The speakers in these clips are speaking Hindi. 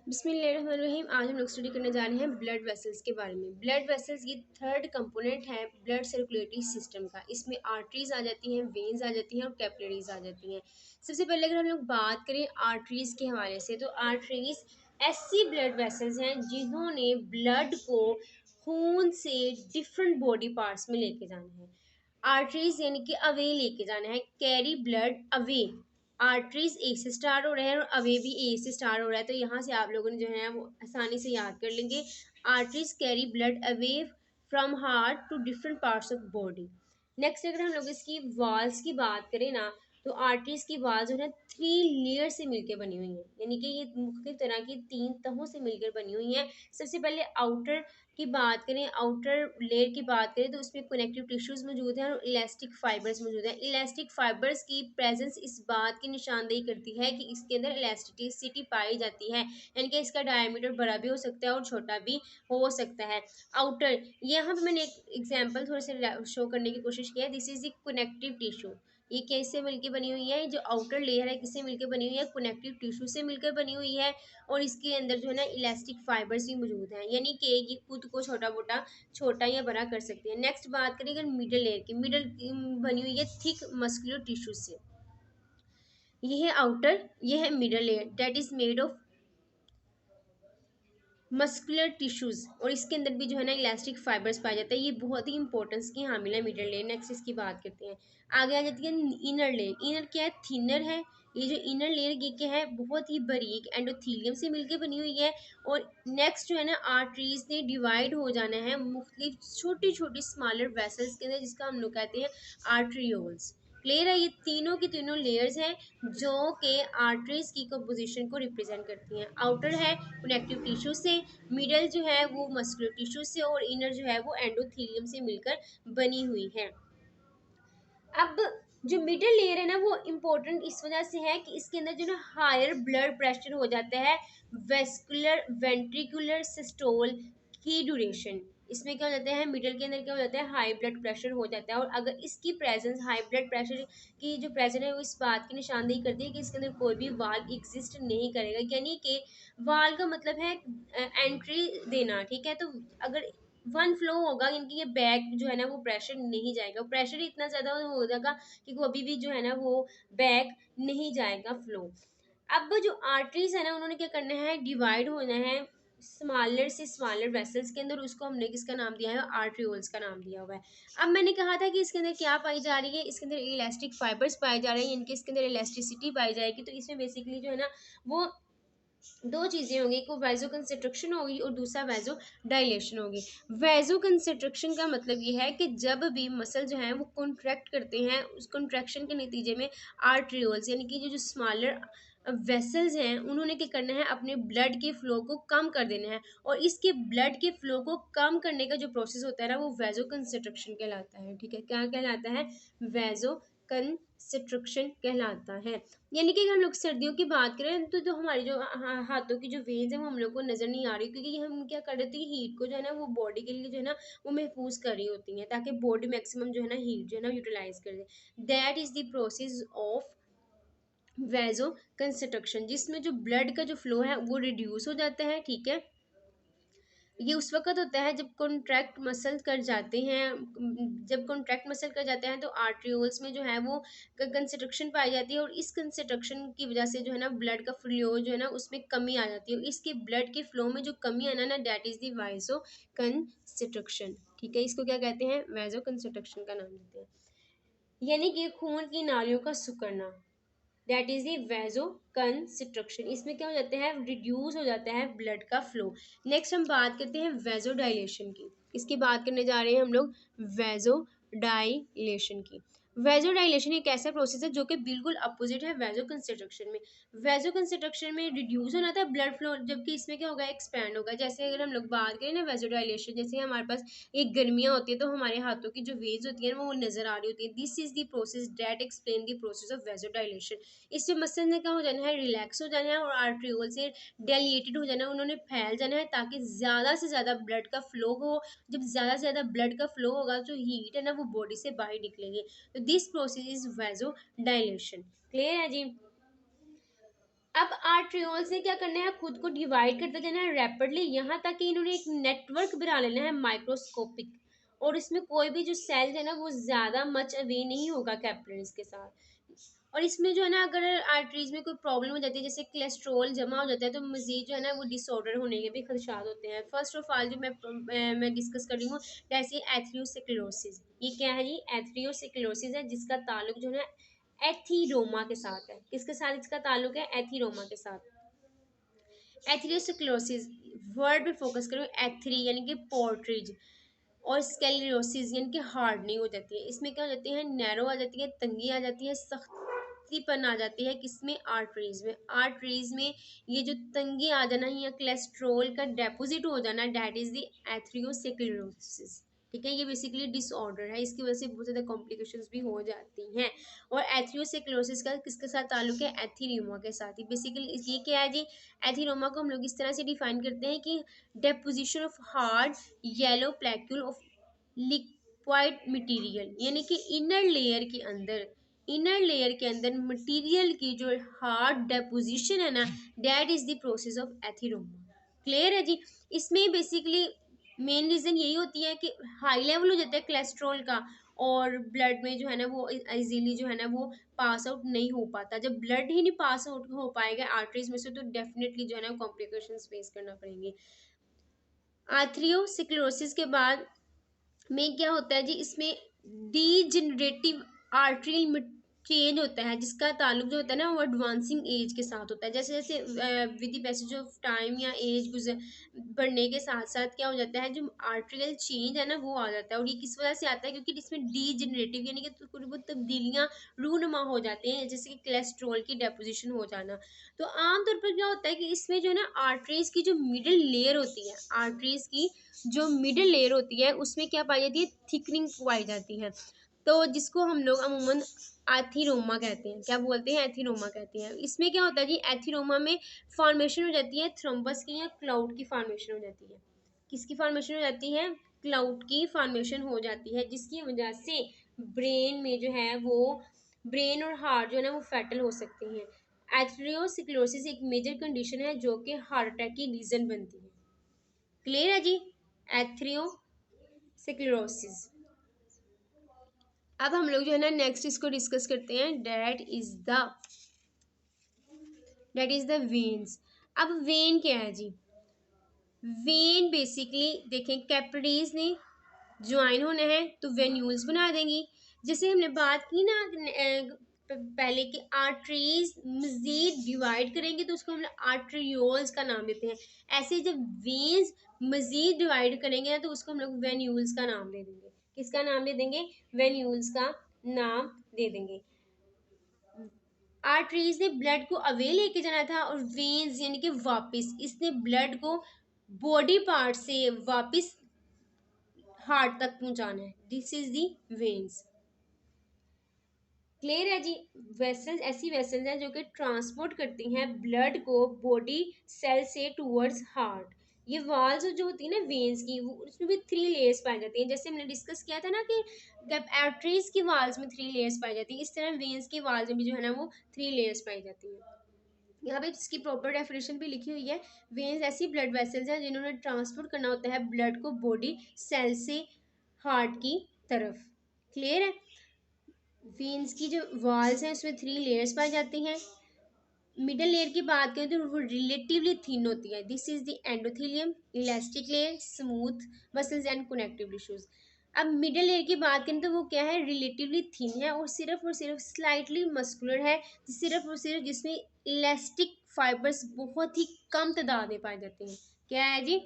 बिस्मिल्लाहिर्रहमानिर्रहीम। आज हम लोग स्टडी करने जा रहे हैं ब्लड वेसल्स के बारे में। ब्लड वेसल्स ये थर्ड कंपोनेंट है ब्लड सर्कुलेटरी सिस्टम का। इसमें आर्टरीज आ जाती हैं, वेन्स आ जाती हैं और कैपिलरीज आ जाती हैं। सबसे पहले अगर हम लोग बात करें आर्टरीज के हवाले से, तो आर्टरीज ऐसी ब्लड वेसल्स हैं जिन्होंने ब्लड को खून से डिफरेंट बॉडी पार्ट्स में लेके जाना है। आर्टरीज यानी कि अवे लेके जाना है, कैरी ब्लड अवे। आर्टरीज ए से स्टार्ट हो रहा है और अवे भी ए से स्टार्ट हो रहा है, तो यहाँ से आप लोगों ने जो है वो आसानी से याद कर लेंगे। Arteries carry blood away from heart to different parts of body. Next अगर हम लोग इसकी वॉल्स की बात करें ना, तो आर्टरीज की वॉल जो है 3 लेयर से मिलकर बनी हुई है, यानी कि ये मुख्तलिफ तरह की 3 तहों से मिलकर बनी हुई है। सबसे पहले आउटर की बात करें, आउटर लेयर की बात करें, तो उसमें कनेक्टिव टिश्यूज मौजूद हैं और इलास्टिक फाइबर्स मौजूद हैं। इलास्टिक फाइबर्स की प्रेजेंस इस बात की निशानदेही करती है कि इसके अंदर इलास्टिसिटी पाई जाती है, यानी कि इसका डायमीटर बड़ा भी हो सकता है और छोटा भी हो सकता है। आउटर, यहाँ पे मैंने एक एग्जाम्पल थोड़े से शो करने की कोशिश की है। This is the connective tissue. ये किससे मिलकर बनी हुई है? जो आउटर लेयर है किससे मिलकर बनी हुई है? कनेक्टिव टिश्यू से मिलकर बनी हुई है। और इसके अंदर जो है ना इलास्टिक फाइबर्स भी मौजूद हैं, यानी कि ये खुद को छोटा या बड़ा कर सकती है। नेक्स्ट बात करें अगर मिडल लेयर की, मिडल बनी हुई है थिक मस्कुलर टिश्यू से। ये है आउटर, ये है middle layer, that is made of muscular tissues, और इसके अंदर भी जो है ना इलास्टिक फाइबर्स पाया जाता है। ये बहुत ही इंपॉर्टेंस की हामिल है मिडल लेयर। नेक्स्ट इसकी बात करते हैं। आगे आ जाती है इनर लेयर। इनर क्या है? थिनर है। ये जो इनर लेयर ये क्या है? बहुत ही बारीक एंडोथीलियम से मिलकर बनी हुई है। और नेक्स्ट जो है ना आर्टरीज ने डिवाइड हो जाना है मुख्तलिफ छोटी छोटी स्मॉलर वेसल्स के अंदर, जिसका हम लोग कहते हैं आर्ट्रियोल्स। क्लियर है? ये तीनों की तीनों लेयर्स हैं जो कि आर्टरीज की कंपोजिशन को रिप्रेजेंट करती हैं। आउटर है कनेक्टिव टिश्यू से, मिडल जो है वो मस्कुलर टिश्यू से, और इनर जो है वो एंडोथीलियम से मिलकर बनी हुई है। अब जो मिडल लेयर है ना वो इम्पोर्टेंट इस वजह से है कि इसके अंदर जो ना हायर ब्लड प्रेशर हो जाता है वेस्कुलर वेंट्रिकुलर सिस्टोल की ड्यूरेशन। इसमें क्या हो जाता है? मिडल के अंदर क्या हो जाता है? हाई ब्लड प्रेशर हो जाता है। और अगर इसकी प्रेजेंस, हाई ब्लड प्रेशर की जो प्रेजेंस है वो इस बात की निशानदेही करती है कि इसके अंदर कोई भी वाल्व एग्जिस्ट नहीं करेगा, यानी कि वाल्व का मतलब है एंट्री देना, ठीक है? तो अगर वन फ्लो होगा, इनकी ये बैक जो है ना वो प्रेशर नहीं जाएगा, प्रेशर इतना ज़्यादा हो जाएगा कि वो अभी भी जो है ना वो बैक नहीं जाएगा फ्लो। अब जो आर्टरीज है ना उन्होंने क्या करना है? डिवाइड होना है स्मॉलर से स्मॉलर वेसल्स के अंदर। उसको हमने किसका नाम दिया है? आर्ट्रियोल्स का नाम दिया हुआ है। अब मैंने कहा था कि इसके अंदर क्या पाई जा रही है? इसके अंदर इलास्टिक फाइबर्स पाए जा रहे हैं, इनके इसके अंदर इलास्टिसिटी पाई जाएगी। तो इसमें बेसिकली जो है ना वो दो चीज़ें होंगी, एक वैजो कंस्ट्रक्शन होगी और दूसरा वैजो डायलेशन होगी। वैजो कंस्ट्रक्शन का मतलब ये है कि जब भी मसल जो है वो कॉन्ट्रैक्ट करते हैं, उस कॉन्ट्रैक्शन के नतीजे में आर्ट्रियोल्स यानी कि जो स्मॉलर वेसल्स हैं उन्होंने क्या करना है? अपने ब्लड के फ्लो को कम कर देना है। और इसके ब्लड के फ्लो को कम करने का जो प्रोसेस होता है ना वो वैजो कंस्ट्रक्शन कहलाता है, ठीक है? क्या कहलाता है? वैजो कंस्ट्रक्शन कहलाता है। यानी कि अगर हम लोग सर्दियों की बात करें तो जो हमारी जो हाथों की जो वेन्स हैं वो हम लोग को नज़र नहीं आ रही, क्योंकि हम क्या कर रहे थे? हीट को जो है ना वो बॉडी के लिए जो है ना वो महफूज कर रही होती हैं, ताकि बॉडी मैक्सिमम जो है ना हीट जो है ना यूटिलाइज कर दे। That is the process of vasoconstriction, जिसमें जो ब्लड का जो फ्लो है वो रिड्यूस हो जाता है, ठीक है? ये उस वक़्त होता है जब कॉन्ट्रैक्ट मसल कर जाते हैं। जब कॉन्ट्रैक्ट मसल कर जाते हैं तो आर्ट्रियोल्स में जो है वो कंस्ट्रक्शन पाई जाती है, और इस कंस्ट्रक्शन की वजह से जो है ना ब्लड का फ्लो जो है ना उसमें कमी आ जाती है। इसके ब्लड के फ्लो में जो कमी आना ना दैट इज़ द वाइजो कंस्ट्रक्शन, ठीक है? इसको क्या कहते हैं? वाइजो कंस्ट्रक्शन का नाम देते हैं। यानी कि खून की नालियों का सिकुड़ना, दैट इज द वैजो कंस्ट्रक्शन। इसमें क्या हो जाता है? रिड्यूस हो जाता है ब्लड का फ्लो। नेक्स्ट हम बात करते हैं वैजो डायलेशन की। इसकी बात करने जा रहे हैं हम लोग वैजो डायलेशन की। वैजो डायलेशन एक ऐसा प्रोसेस है जो कि बिल्कुल अपोजिट है वैजो कंस्ट्रक्शन में। वैजो कंस्ट्रक्शन में रिड्यूस होना था ब्लड फ्लो, जबकि इसमें क्या होगा? एक्सपैंड होगा। जैसे अगर हम लोग बात करें ना वैजो डायलेशन, जैसे हमारे पास एक गर्मियाँ होती है तो हमारे हाथों की जो वेज होती है ना वो नजर आ रही होती है। This is the process that explain the process of vasodilation. इससे मसल ने क्या हो जाना है? रिलैक्स हो जाना है और आर्ट्रियोल से डायलेटेड हो जाना है, उन्होंने फैल जाना है ताकि ज़्यादा से ज़्यादा ब्लड का फ्लो हो। जब ज़्यादा से ज़्यादा ब्लड का फ्लो होगा तो हीट है ना वो बॉडी से बाहर निकलेंगे। तो this process is vasodilation. Clear है जी? अब आर्ट्रियोल्स ने क्या करना है, खुद को डिवाइड करते जाना है रैपिडली, यहाँ तक कि इन्होंने एक नेटवर्क बना लेना है माइक्रोस्कोपिक, और इसमें कोई भी जो सेल है ना वो ज्यादा मच अवे नहीं होगा कैपिलरीज के साथ। और इसमें जो है ना अगर आर्टरीज में कोई प्रॉब्लम हो जाती है, जैसे कोलेस्ट्रॉल जमा हो जाता है, तो मजीद जो है ना वो डिसऑर्डर होने के भी खदशात होते हैं। फर्स्ट ऑफ ऑल जो मैं डिस्कस कर रही हूँ, जैसे एथरियोस्क्लेरोसिस। ये क्या है जी, एथरियोस्क्लेरोसिस है, जिसका ताल्लुक जो है ना एथीरोमा के साथ है। किसके साथ इसका ताल्लुक है, एथीरोमा के साथ। एथरियोस्क्लेरोसिस वर्ड पे फोकस करो, एथरी यानी कि पोर्ट्रेज, और स्केलेरोसिस यानी कि हार्डनिंग हो जाती है। इसमें क्या हो जाती है, नैरो आ जाती है, तंगी आ जाती है, सख्तीपन आ जाती है। किसमें, आर्टरीज में। आर्टरीज में ये जो तंगी आ जाना या कोलेस्ट्रोल का डेपोजिट हो जाना, डैट इज द एथरियोस्क्लेरोसिस। ठीक है, ये बेसिकली डिसऑर्डर है, इसकी वजह से बहुत ज़्यादा कॉम्प्लिकेशंस भी हो जाती हैं। और एथरियोस्क्लेरोसिस का किसके साथ ताल्लुक है, एथीरियोमा के साथ ही। बेसिकली ये क्या है जी, एथीरोमा को हम लोग इस तरह से डिफाइन करते हैं कि deposition of hard yellow plaque of liquid material, यानी कि इनर लेयर के अंदर मटेरियल की जो हार्ड डेपोजिशन है ना, that is the process of atheroma. Clear है जी। इसमें बेसिकली मेन रीजन यही होती है कि हाई लेवल हो जाता है कोलेस्ट्रॉल का, और ब्लड में जो है ना वो इजीली जो है ना वो पास आउट नहीं हो पाता। जब ब्लड ही नहीं पास आउट हो पाएगा आर्टरीज में से, तो डेफिनेटली जो है ना कॉम्प्लिकेशंस फेस करना पड़ेंगे। आर्थरियोस्क्लेरोसिस के बाद में क्या होता है जी, इसमें डीजेनरेटिव आर्टरियल चेंज होता है, जिसका ताल्लुक जो होता है ना वो एडवांसिंग एज के साथ होता है। जैसे जैसे with the passage of time या एज गुजर बढ़ने के साथ साथ क्या हो जाता है, जो आर्टरियल चेंज है ना वो आ जाता है। और ये किस वजह से आता है, क्योंकि इसमें डीजेनरेटिव यानी कि थोड़ी बहुत तब्दीलियां रूनुमा हो जाती हैं, जैसे कि कोलेस्ट्रॉल की डेपोजिशन हो जाना। तो आमतौर पर क्या होता है कि इसमें जो है ना आर्टरीज की जो मिडिल लेयर होती है, आर्टरीज की जो मिडिल लेयर होती है उसमें क्या पाई जाती है, थिकनिंग पाई जाती है। तो जिसको हम लोग अमूमन एथीरोमा कहते हैं। क्या बोलते हैं, एथीरोमा कहते हैं। इसमें क्या होता है जी, एथीरोमा में फॉर्मेशन हो जाती है थ्रोम्बस की या क्लाउड की फॉर्मेशन हो जाती है। किसकी फॉर्मेशन हो जाती है, क्लाउड की फॉर्मेशन हो जाती है, जिसकी वजह से ब्रेन में जो है वो ब्रेन और हार्ट जो है ना वो फैटल हो सकते हैं। एथेरोस्क्लेरोसिस एक मेजर कंडीशन है जो कि हार्ट अटैक की रीजन बनती है। क्लियर है जी, एथेरोस्क्लेरोसिस। अब हम लोग जो है ना नेक्स्ट इसको डिस्कस करते हैं, दैट इज द वेन्स। अब वेन क्या है जी, वेन बेसिकली देखें, कैपिलरीज ने ज्वाइन होना है तो वेन्यूल्स बना देंगी। जैसे हमने बात की ना पहले कि आर्टरीज मजीद डिवाइड करेंगे तो उसको हम आर्ट्रियोल्स का नाम देते हैं। ऐसे जब वेन्स मजीद डिवाइड करेंगे ना तो उसको हम लोग वेन्यूल्स का नाम दे देंगे। किसका नाम दे देंगे, वेन्यूल्स का नाम दे देंगे। आर्टरीज ने ब्लड को अवे लेके जाना था, और वेन्स यानी कि वापस, इसने ब्लड को बॉडी पार्ट से वापस हार्ट तक पहुंचाना है। This is the veins. Clear है जी। वेसल्स ऐसी वेसल्स हैं जो कि ट्रांसपोर्ट करती हैं ब्लड को बॉडी सेल से टूवर्ड्स हार्ट। ये वाल्स जो होती है ना वेन्स की, वो उसमें भी 3 लेयर्स पाई जाती हैं। जैसे हमने डिस्कस किया था ना कि आर्टरीज की वाल्स में 3 लेयर्स पाई जाती है, इस तरह वेन्स की वाल्स में भी जो है ना वो 3 लेयर्स पाई जाती है। यहाँ पे इसकी प्रॉपर डेफिनेशन भी लिखी हुई है। वेन्स ऐसी ब्लड वेसल्स हैं जिन्होंने ट्रांसपोर्ट करना होता है ब्लड को बॉडी सेल से हार्ट की तरफ। क्लियर है। वेन्स की जो वॉल्स हैं उसमें 3 लेयर्स पाई जाती हैं। मिडल लेयर की बात करें तो वो रिलेटिवली थिन होती है। This is the endothelium, elastic layer, smooth muscles and connective tissues. अब मिडल लेयर की बात करें तो वो क्या है, रिलेटिवली थिन है और सिर्फ स्लाइटली मस्कुलर है, सिर्फ और सिर्फ जिसमें इलास्टिक फाइबर्स बहुत ही कम तादाद में पाए जाते हैं। क्या है जी,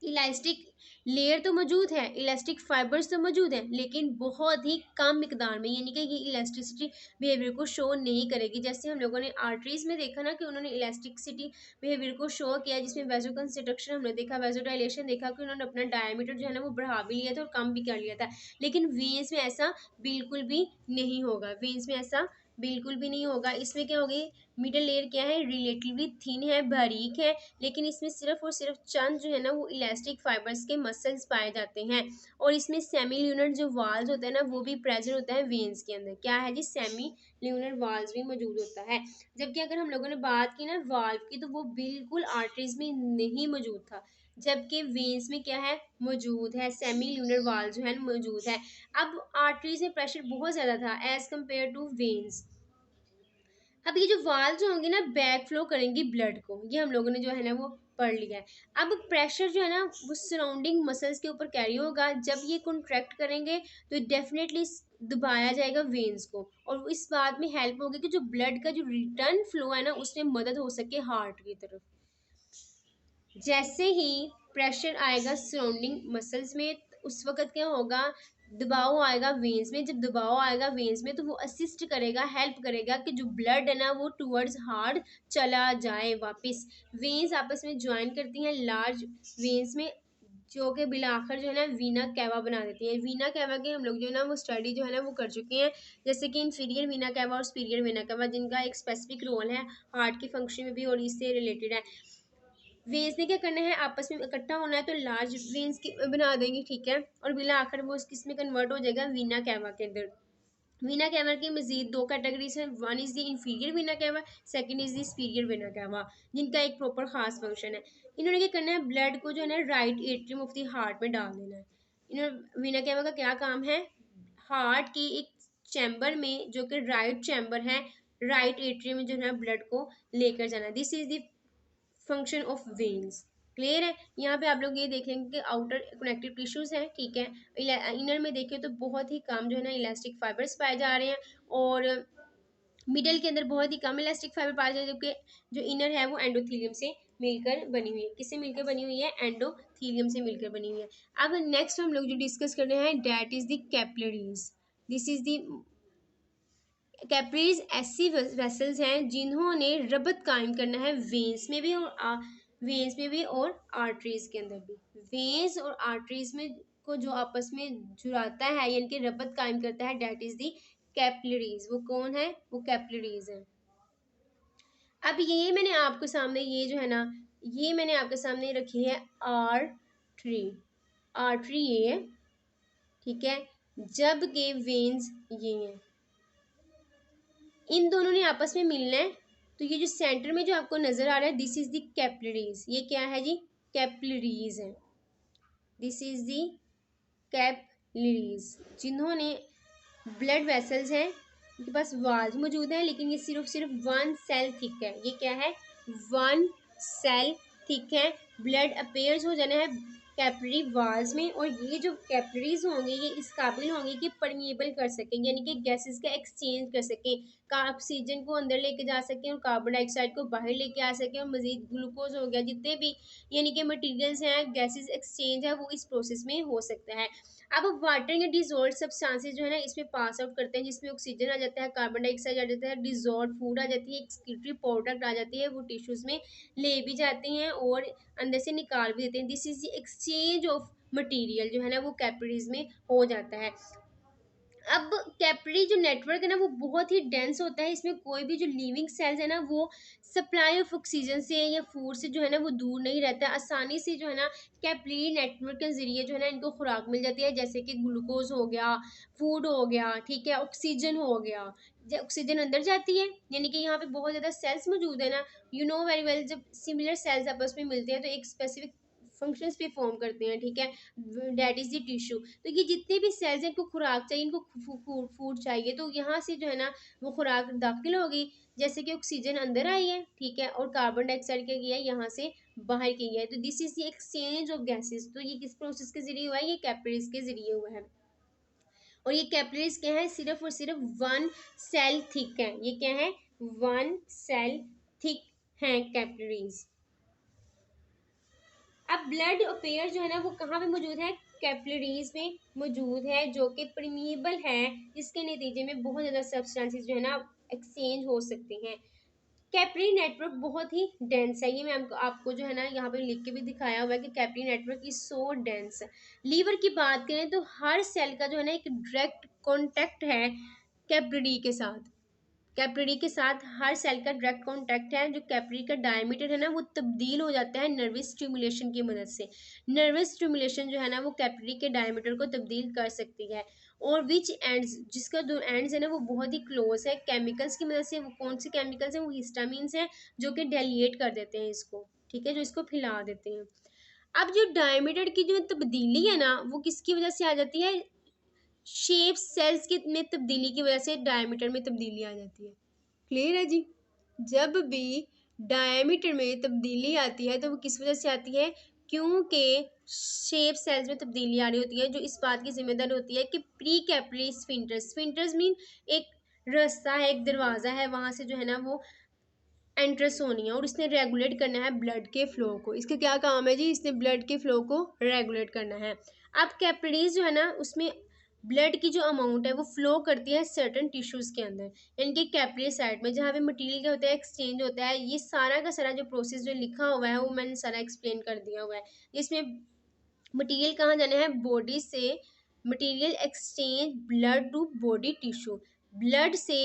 इलास्टिक लेयर तो मौजूद है, इलास्टिक फाइबर्स तो मौजूद हैं, लेकिन बहुत ही कम मिकदार में, यानी कि ये इलास्टिसिटी बिहेवियर को शो नहीं करेगी। जैसे हम लोगों ने आर्टरीज में देखा ना कि उन्होंने इलास्टिसिटी बिहेवियर को शो किया, जिसमें वेजो कंस्ट्रक्शन हमने देखा, वेजो डायलेशन देखा कि उन्होंने अपना डायमीटर जो है ना वो बढ़ा भी लिया था और कम भी कर लिया था। लेकिन वेन्स में ऐसा बिल्कुल भी नहीं होगा, वेन्स में ऐसा बिल्कुल भी नहीं होगा। इसमें क्या होगी, मिडल लेयर क्या है, रिलेटिवली थिन है, बारीक है, लेकिन इसमें सिर्फ और सिर्फ चंद जो है ना वो इलास्टिक फाइबर्स के मसल्स पाए जाते हैं। और इसमें सेमी ल्यूनर जो वाल्स होते हैं ना वो भी प्रेजेंट होता है वेन्स के अंदर। क्या है जी, सेमी ल्यूनर वाल्स भी मौजूद होता है। जबकि अगर हम लोगों ने बात की ना वाल्व की, तो वो बिल्कुल आर्टरीज में नहीं मौजूद था, जबकि वेन्स में क्या है, मौजूद है, सेमी ल्यूनर वाल जो है मौजूद है। अब आर्टरीज में प्रेशर बहुत ज़्यादा था एज कम्पेयर टू वेन्स। अब ये जो वाल जो होंगे ना बैक फ्लो करेंगी ब्लड को, ये हम लोगों ने जो है ना वो पढ़ लिया है। अब प्रेशर जो है ना वो सराउंडिंग मसल्स के ऊपर कैरी होगा, जब ये कॉन्ट्रैक्ट करेंगे तो डेफिनेटली दबाया जाएगा वेन्स को, और इस बात में हेल्प होगी कि जो ब्लड का जो रिटर्न फ्लो है ना उसमें मदद हो सके हार्ट की तरफ। जैसे ही प्रेशर आएगा सराउंडिंग मसल्स में, उस वक्त क्या होगा, दबाव आएगा वेन्स में। जब दबाव आएगा वेन्स में तो वो असिस्ट करेगा, हेल्प करेगा कि जो ब्लड है ना वो टूवर्ड्स हार्ट चला जाए वापस। वेन्स आपस में ज्वाइन करती हैं लार्ज वेन्स में, जो कि बिलाखिर जो है ना वीना कैवा बना देती है। वीना कैवा की हम लोग जो है ना वो स्टडी जो है ना वो कर चुके हैं, जैसे कि इंफीरियर वीना कैवा और सुपीरियर वीना कैवा, जिनका एक स्पेसिफिक रोल है हार्ट की फंक्शन में भी और इससे रिलेटेड है। वेन्स ने क्या करना है, आपस में इकट्ठा होना है तो लार्ज वेन्स की बना देंगे, ठीक है, और बिला आखिर वो किस में कन्वर्ट हो जाएगा, वीना कैवा के अंदर। वीना कैवा की मजीद दो कैटेगरीज हैं, one is the inferior vena cava, second is the superior Veena cava, जिनका एक प्रॉपर खास फंक्शन है। इन्होंने क्या करना है, ब्लड को जो है ना right atrium of the heart में डाल देना है। इन्होंने वीना कैवा का क्या काम है, हार्ट की एक चैम्बर में जो कि राइट चैम्बर है, राइट एट्रियम में जो है ब्लड को लेकर जाना। This is the function of veins. Clear है। यहाँ पे आप लोग ये देख लेंगे कि आउटर कनेक्टिव टिश्यूज हैं, ठीक है। इनर में देखें तो बहुत ही कम जो है ना इलास्टिक फाइबर्स पाए जा रहे हैं, और मिडल के अंदर बहुत ही कम इलास्टिक फाइबर पाए जा रहे हैं, जबकि जो इनर है वो एंडोथीलियम से मिलकर बनी हुई है। किससे मिलकर बनी हुई है, एंडोथीलियम से मिलकर बनी हुई है। अब नेक्स्ट हम लोग जो डिस्कस कर रहे हैं that is the capillaries. This is the capillaries ऐसी वेसल्स हैं जिन्होंने रबत कायम करना है वेन्स में भी और वेन्स में भी और आर्टरीज के अंदर भी। वेन्स और आर्टरीज में को जो आपस में जुड़ाता है यानी कि रबत कायम करता है, डेट इज दी कैपिलरीज। वो कौन है, वो कैपिलरीज है। अब ये मैंने आपके सामने ये जो है ना, ये मैंने आपके सामने रखी है आर्टरी। आर्टरी ये है, ठीक है, जबकि वेन्स ये हैं। इन दोनों ने आपस में मिलना है, तो ये जो सेंटर में जो आपको नजर आ रहा है दिस इज द कैपिलरीज। ये क्या है जी, कैपिलरीज है। दिस इज द कैपिलरीज, जिन्होंने ब्लड वेसल्स हैं, इनके पास वाल्स मौजूद है, लेकिन ये सिर्फ वन सेल थिक है। ये क्या है, वन सेल थिक है। ब्लड अपेयर्स हो जाना है कैपिलरी वाल्स में, और ये जो कैपिलरीज होंगे ये इस काबिल होंगे कि परमिएबल कर सकें, यानी कि गैसेस का एक्सचेंज कर सकें, का ऑक्सीजन को अंदर लेके जा सकें और कार्बन डाइऑक्साइड को बाहर लेके आ सकें, और मजीद ग्लूकोज हो गया, जितने भी यानी कि मटीरियल्स हैं, गैसेस एक्सचेंज है, वो इस प्रोसेस में हो सकता है। अब वाटर या डिजोल्व सब्सटेंसेस जो है ना इसमें पास आउट करते हैं, जिसमें ऑक्सीजन आ जाता है, कार्बन डाइऑक्साइड आ जाता है, डिजोल्व फूड आ जाती है, एक्सक्रीटरी प्रोडक्ट आ जाती है, वो टिश्यूज में ले भी जाते हैं और अंदर से निकाल भी देते हैं। This is the exchange of material जो है ना वो कैपिलरीज में हो जाता है। अब कैपिलरी जो नेटवर्क है ना वो बहुत ही डेंस होता है, इसमें कोई भी जो लिविंग सेल्स है ना वो सप्लाई ऑफ ऑक्सीजन से या फूड से जो है ना वो दूर नहीं रहता, आसानी से जो है ना कैपिलरी नेटवर्क के जरिए जो है ना इनको खुराक मिल जाती है, जैसे कि ग्लूकोज हो गया, फूड हो गया, ठीक है, ऑक्सीजन हो गया। जब ऑक्सीजन अंदर जाती है यानी कि यहाँ पे बहुत ज़्यादा सेल्स मौजूद है ना, यू नो वेरी वेल, जब सिमिलर सेल्स आपस में मिलते हैं तो एक स्पेसिफिक फंक्शंस पे फॉर्म करते हैं, ठीक है, डेट इज द टिश्यू। तो ये जितने भी सेल्स हैं इनको खुराक चाहिए, इनको फूड चाहिए, तो यहाँ से जो है ना वो खुराक दाखिल होगी, जैसे कि ऑक्सीजन अंदर आई है, ठीक है, और कार्बन डाइऑक्साइड क्या किया है यहाँ से बाहर किया है, तो this is the exchange of gases. तो ये किस प्रोसेस के जरिए हुआ है, ये कैपिलरीज के जरिए हुआ है। और ये कैपिलरीज क्या है, सिर्फ और सिर्फ वन सेल थिक है। ये क्या है, वन सेल थिक है कैपिलरीज। अब ब्लड अफेयर जो है ना वो कहाँ पे मौजूद है, कैपिलरीज में मौजूद है, जो कि परमिएबल है, जिसके नतीजे में बहुत ज़्यादा सब्सटेंसेस जो है ना एक्सचेंज हो सकते हैं। कैपिलरी नेटवर्क बहुत ही डेंस है, ये मैं आपको जो है ना यहाँ पे लिख के भी दिखाया हुआ है कि capillary network is so dense. Liver की बात करें तो हर सेल का जो है ना एक डायरेक्ट कॉन्टेक्ट है कैपिलरी के साथ, कैपिलरी के साथ हर सेल का डायरेक्ट कांटेक्ट है। जो कैपिलरी का डायमीटर है ना वो तब्दील हो जाता है नर्वस स्टिमुलेशन की मदद से। नर्वस स्टिमुलेशन जो है ना वो कैपिलरी के डायमीटर को तब्दील कर सकती है। और विच एंड्स, जिसका जो एंड्स है ना वो बहुत ही क्लोज है केमिकल्स की मदद से। वो कौन से केमिकल्स हैं? वो हिस्टामिन्स हैं जो कि डेलिएट कर देते हैं इसको, ठीक है, जो इसको फैला देते हैं। अब जो डायमीटर की जो तब्दीली है ना वो किसकी वजह से आ जाती है? शेप सेल्स की में तब्दीली की वजह से डायमीटर में तब्दीली आ जाती है। क्लियर है जी? जब भी डायमीटर में तब्दीली आती है तो वो किस वजह से आती है? क्योंकि शेप सेल्स में तब्दीली आ रही होती है, जो इस बात की जिम्मेदार होती है कि pre capillary sphincters, sphincters mean एक रास्ता है, एक दरवाज़ा है, वहाँ से जो है ना वो एंट्रेंस होनी है और इसने रेगुलेट करना है ब्लड के फ्लो को। इसका क्या काम है जी? इसने ब्लड के फ्लो को रेगुलेट करना है। अब कैपिलरीज जो है ना उसमें ब्लड की जो अमाउंट है वो फ्लो करती है सर्टन टिश्यूज़ के अंदर, यानी कि कैपिलरी साइड में जहाँ पे मटेरियल क्या होता है, एक्सचेंज होता है। ये सारा का सारा जो प्रोसेस जो लिखा हुआ है वो मैंने सारा एक्सप्लेन कर दिया हुआ है। इसमें मटेरियल कहाँ जाना है? बॉडी से material exchange blood to body tissue. Blood से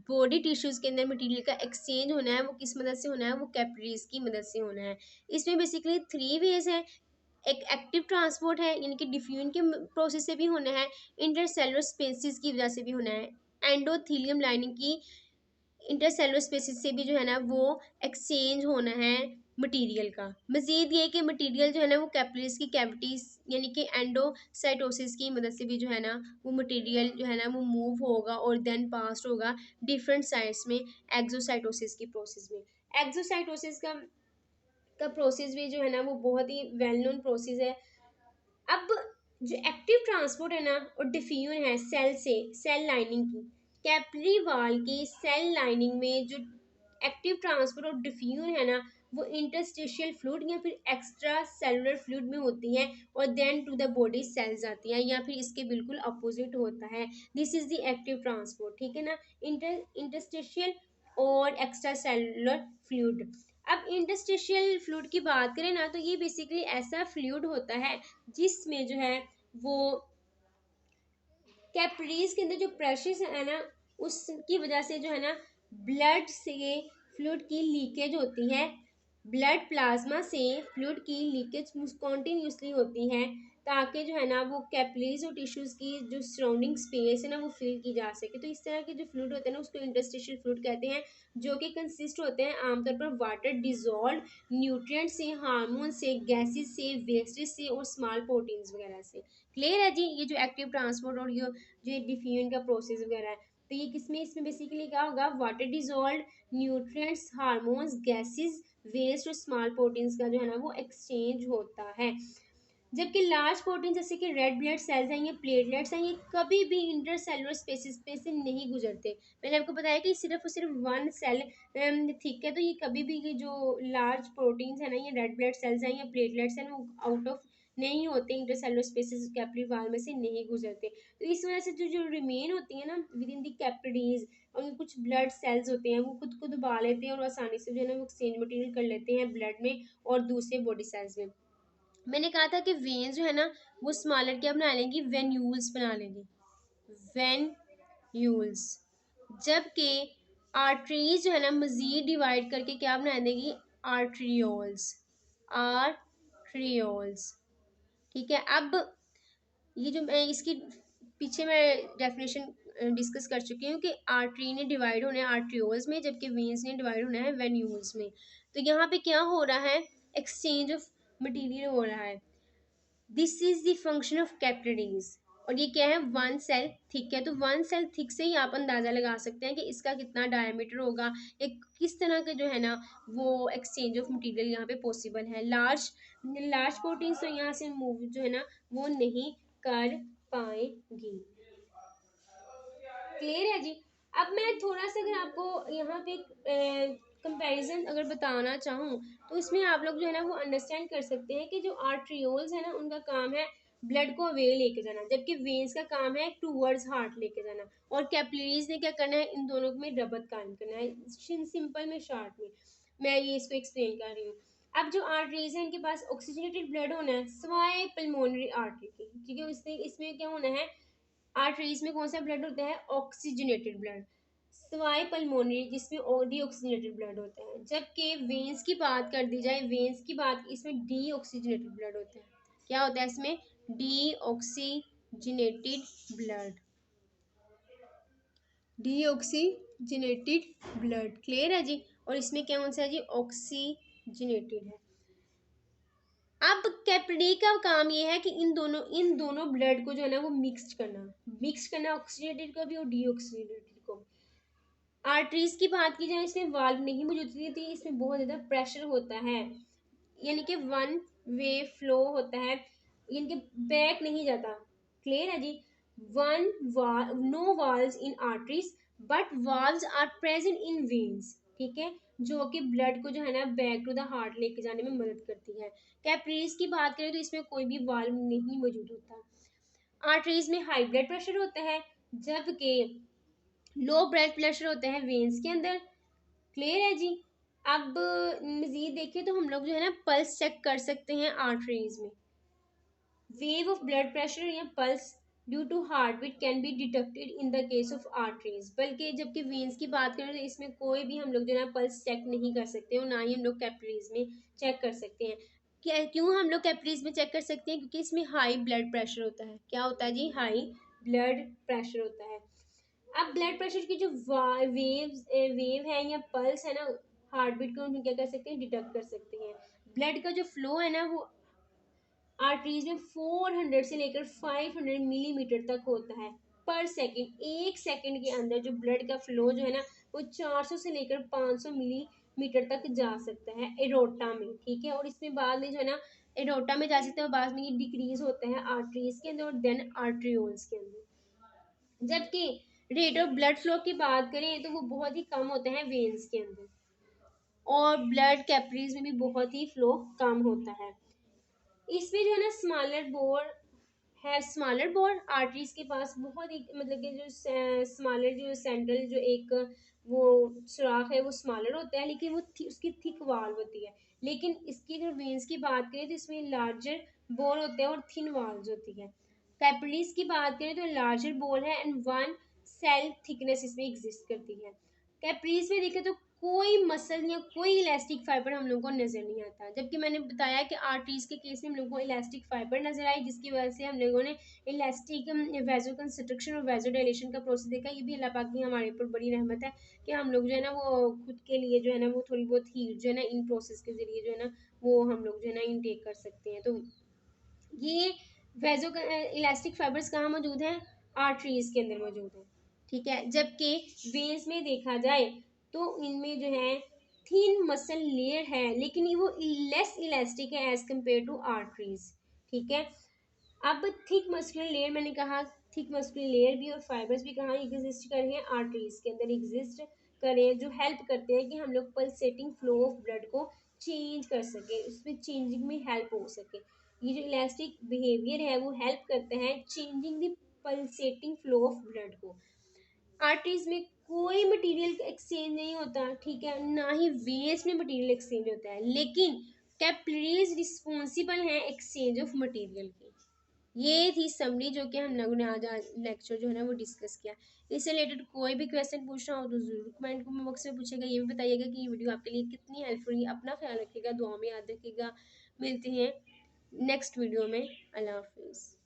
बॉडी टिश्यूज़ के अंदर मटेरियल का एक्सचेंज होना है, वो किस मदद से होना है? वो कैपिलरीज की मदद से होना है। इसमें बेसिकली थ्री वेज है। एक एक्टिव ट्रांसपोर्ट है, यानी कि डिफ्यूजन के प्रोसेस से भी होना है, इंटरसेलुलर स्पेसिस की वजह से भी होना है, एंडोथीलियम लाइनिंग की इंटरसेलुलर स्पेसिस से भी जो है ना वो एक्सचेंज होना है मटेरियल का। मजीद ये कि मटेरियल जो है ना वो कैपिलरीज की कैविटीज यानी कि एंडोसाइटोसिस की मदद से भी जो है ना वो मटेरियल जो है ना वो मूव होगा और देन पास होगा डिफरेंट साइड्स में एक्सोसाइटोसिस की प्रोसेस में। एक्सोसाइटोसिस का प्रोसेस भी जो है ना वो बहुत ही वेल नोन प्रोसेस है। अब जो एक्टिव ट्रांसपोर्ट है ना और डिफ्यूजन है सेल से सेल लाइनिंग की, कैपिलरी वॉल की सेल लाइनिंग में जो एक्टिव ट्रांसपोर्ट और डिफ्यूजन है ना वो इंटरस्टिशियल फ्लूइड या फिर एक्स्ट्रा सेलुलर फ्लूइड में होती है और then to the body cells आती है, या फिर इसके बिल्कुल अपोजिट होता है। This is the active transport, ठीक है ना, इंटरस्टिशियल और एक्स्ट्रा सेलुलर फ्लूइड। अब इंटरस्टिशियल फ्लूइड की बात करें ना तो ये बेसिकली ऐसा फ्लूइड होता है जिसमें जो है वो कैपिलरीज के अंदर जो प्रेशर है ना उसकी वजह से जो है ना ब्लड से फ्लूइड की लीकेज होती है। ब्लड प्लाज्मा से फ्लूइड की लीकेज कॉन्टीन्यूसली होती है ताकि जो है ना वो कैपिलरीज और टिश्यूज़ की जो सराउंडिंग स्पेस है ना वो फिल की जा सके। तो इस तरह के जो फ्लूइड होते हैं ना उसको इंटरस्टिशियल फ्लूइड कहते हैं, जो कि कंसिस्ट होते हैं आमतौर पर वाटर डिजॉल्व न्यूट्रिएंट से, हार्मोन से, गैसेस से, वेस्टेज से और स्मॉल प्रोटीन्स वगैरह से। क्लियर है जी? ये जो एक्टिव ट्रांसपोर्ट और जो डिफ्यूजन का प्रोसेस वगैरह है तो ये किसमें, इसमें बेसिकली क्या होगा? Water dissolve nutrients, hormones, gases, waste और स्मॉल प्रोटीन्स का जो है ना वो एक्सचेंज होता है। जबकि लार्ज प्रोटीन जैसे कि रेड ब्लड सेल्स हैं, ये प्लेटलेट्स हैं, ये कभी भी इंटरसेलुलर स्पेसिस पे से नहीं गुजरते। मैंने आपको बताया कि सिर्फ और सिर्फ वन सेल ठीक है, तो ये कभी भी ये जो लार्ज प्रोटीन्स है ना, ये रेड ब्लड सेल्स हैं या प्लेटलेट्स हैं, वो आउट ऑफ नहीं होते, इंटरसेलुलर स्पेसिस कैपिलरी वॉल में से नहीं गुजरते। तो इस वजह से जो रिमेन होती है ना विद इन दी कैपिलरीज, और कुछ ब्लड सेल्स होते हैं वो खुद को दबा लेते हैं और आसानी से जो है ना वो एक्सचेंज मटेरियल कर लेते हैं ब्लड में और दूसरे बॉडी सेल्स में। मैंने कहा था कि वेन्स जो है ना वो स्मॉलर क्या बना लेंगी? वेन्यूल्स बना लेंगी, वेन्यूल्स। जबकि आर्टरीज जो है ना मजीद डिवाइड करके क्या बना देंगी? Arterioles, arterioles. ठीक है, अब ये जो मैं इसकी पीछे मैं डेफिनेशन डिस्कस कर चुकी हूँ कि आर्टरी ने डिवाइड होना है आर्ट्रियोल्स में, जबकि वेन्स ने डिवाइड होना है वेन्यूल्स में। तो यहाँ पे क्या हो रहा है? एक्सचेंज ऑफ मटेरियल हो रहा है। This is the function of capillaries. और ये क्या है? वन सेल थिक है। तो वन सेल थिक से ही आप अंदाज़ा लगा सकते हैं कि इसका कितना डायमीटर होगा, एक किस तरह के जो है ना वो एक्सचेंज ऑफ मटेरियल यहाँ पे पॉसिबल है। लार्ज लार्ज प्रोटीन्स तो यहाँ से मूव जो है ना वो नहीं कर पाएंगी। क्लियर है जी? अब मैं थोड़ा सा अगर आपको यहाँ पे कंपैरिजन अगर बताना चाहूँ तो इसमें आप लोग जो है ना वो अंडरस्टैंड कर सकते हैं कि जो आर्ट्रियोल्स है ना उनका काम है ब्लड को वे लेके जाना, जबकि वेन्स का काम है टूवर्ड्स हार्ट लेके जाना, और कैपिलरीज ने क्या करना है? इन दोनों में रबत कायम करना है। सिंपल में शॉर्ट में मैं ये इसको एक्सप्लेन कर रही हूँ। अब जो आर्टरीज है इनके पास ऑक्सीजनेटेड ब्लड होना है स्वाय पल्मोनरी आर्टरी की, ठीक है, इसमें क्या होना है? आर्टरीज में कौन सा ब्लड होता है? Oxygenated blood. सवाई पल्मोनरी जिसमें डीऑक्सीजनेटेड ब्लड होता है, जबकि वेन्स की बात कर दी जाए, वेन्स की बात इसमें डीऑक्सीजनेटेड ब्लड होता है। क्या होता है इसमें? Deoxygenated blood, deoxygenated blood. Clear है जी? और इसमें क्या कौन सा है जी? ऑक्सीजनेटेड है। अब कैपिलरी का काम ये है कि इन दोनों ब्लड को जो है ना वो मिक्स करना ऑक्सीजनेटेड को भी और डीऑक्सीजनेटेड को। आर्टरीज की बात की जाए, इसमें वाल्व नहीं मौजूद थी, इसमें बहुत ज़्यादा प्रेशर होता है, यानी कि वन वे फ्लो होता है, यानी कि बैक नहीं जाता। क्लियर है जी? One no valves in arteries but valves are present in veins. ठीक है, जो कि ब्लड को जो है ना बैक टू द हार्ट लेके जाने में मदद करती है। कैपिलरीज की बात करें तो इसमें कोई भी वाल्व नहीं मौजूद होता। आर्टरीज में हाई ब्लड प्रेशर होता है, जबकि लो ब्लड प्रेशर होता है वेन्स के अंदर। क्लियर है जी? अब मजीद देखिए तो हम लोग जो है ना पल्स चेक कर सकते हैं आर्टरीज में। वेव ऑफ ब्लड प्रेशर या pulse due to heart beat can be detected in the case of arteries. बल्कि जबकि वेन्स की बात करें तो इसमें कोई भी हम लोग जो है ना पल्स चेक नहीं कर सकते और ना ही हम लोग कैपिलरीज में चेक कर सकते हैं। क्यों हम लोग कैपिलरीज में चेक कर सकते हैं? क्योंकि इसमें हाई ब्लड प्रेशर होता है। क्या होता है जी? हाई ब्लड प्रेशर होता है। अब ब्लड प्रेशर की जो वेव है या पल्स है ना, हार्ट बीट को हम क्या कर सकते हैं? डिटेक्ट कर सकते हैं। ब्लड का जो फ्लो है ना वो आर्टरीज में 400 से लेकर 500 मिलीमीटर तक होता है पर सेकंड। एक सेकंड के अंदर जो ब्लड का फ्लो जो है ना वो 400 से लेकर 500 मिलीमीटर तक जा सकता है एरोटा में। ठीक है, और इसमें बाद में जो है ना एरोटा में जा सकता है, बाद में ये डिक्रीज होता है आर्टरीज के अंदर और देन आर्ट्रियोल्स के अंदर। जबकि रेट ऑफ ब्लड फ्लो की बात करें तो वो बहुत ही कम होता है वेन्स के अंदर, और ब्लड कैपिलरीज में भी बहुत ही फ्लो कम होता है। इसमें जो है ना स्मॉलर बोर है, स्मॉलर बोर आर्टरीज के पास बहुत ही मतलब कि जो स्मॉलर जो सेंट्रल जो एक वो सुराख है वो स्मॉलर होता है, लेकिन वो उसकी थिक वाल होती है। लेकिन इसकी जो वेन्स की बात करें तो इसमें लार्जर बोर होते हैं और थिन वाल्स होती है। कैपिलरीज की बात करें तो लार्जर बोर है एंड वन सेल थिकनेस इसमें एग्जिस्ट करती है। कैपिलरीज में देखें तो कोई मसल या कोई इलास्टिक फाइबर हम लोगों को नजर नहीं आता, जबकि मैंने बताया कि आर्टरीज के केस में हम लोगों को इलास्टिक फाइबर नजर आई, जिसकी वजह से हम लोगों ने इलास्टिक वेजो कंस्ट्रक्शन और वेजो डायलेशन का प्रोसेस देखा। ये भी अल्लाह पाक की हमारे ऊपर बड़ी रहमत है कि हम लोग जो है ना वो खुद के लिए जो है ना वो थोड़ी बहुत हीट जो है ना इन प्रोसेस के जरिए जो है ना वो हम लोग जो है ना इनटेक कर सकते हैं। तो ये वेजो इलास्टिक फाइबर्स कहाँ मौजूद हैं? आर्टरीज के अंदर मौजूद हैं। ठीक है, जबकि वेन्स में देखा जाए तो इनमें जो है थिन मसल लेयर है, लेकिन वो लेस इलास्टिक है एज कम्पेयर टू आर्टरीज। ठीक है, अब थिक मस्कुलर लेयर मैंने कहा, थिक मस्कुलर लेयर भी और फाइबर्स भी कहाँ एग्जिस्ट कर रहे हैं? आर्टरीज के अंदर एग्जिस्ट करें, जो हेल्प करते हैं कि हम लोग पल्सेटिंग फ्लो ऑफ ब्लड को चेंज कर सके, उसमें चेंजिंग में हेल्प हो सके। ये जो इलास्टिक बिहेवियर है वो हेल्प करते हैं changing the pulsating flow of blood को। आर्टरीज में कोई मटेरियल एक्सचेंज नहीं होता, ठीक है, ना ही वेन्स में मटेरियल एक्सचेंज होता है, लेकिन कैपिलरीज रिस्पॉन्सिबल हैं एक्सचेंज ऑफ मटेरियल की। ये थी समरी जो कि हम लोगों ने आज लेक्चर जो है ना वो डिस्कस किया। इससे रिलेटेड कोई भी क्वेश्चन पूछना हो तो जरूर कमेंट बॉक्स में पूछेगा। ये भी बताइएगा कि ये वीडियो आपके लिए कितनी हेल्पफुल रही। अपना ख्याल रखिएगा, दुआ में याद रखिएगा। मिलते हैं नेक्स्ट वीडियो में। अल्लाह हाफिज़।